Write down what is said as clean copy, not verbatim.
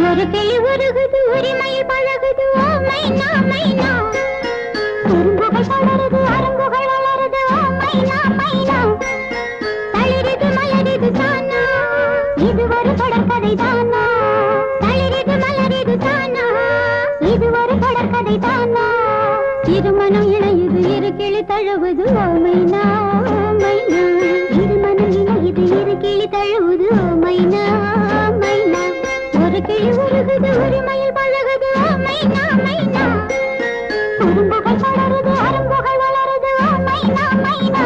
ஒரு கிளி உருகுது உரிமையில் பழகுது ஓ மைனா மைனா குறும்புகள் படருது அரும்புகள் வளருது ஓ மைனா மைனா தளிரிது மலரிது தானா இது ஒரு தொடர்கதை தானா தளிரிது மலரிது தானா இது ஒரு தொடர்கதை தானா இருமனம் இணையுது இரு கிளி தழுவுது ஓ மைனா மைனா இருமனம் இணையுது இரு கிளி தழுவுது ஓ மைனா மைனா ஒரு கிளி உருகுது உரிமையில் பழகுது ஓ மைனா மைனா குறும்புகள் படருது அரும்புகள் வளருது ஓ மைனா மைனா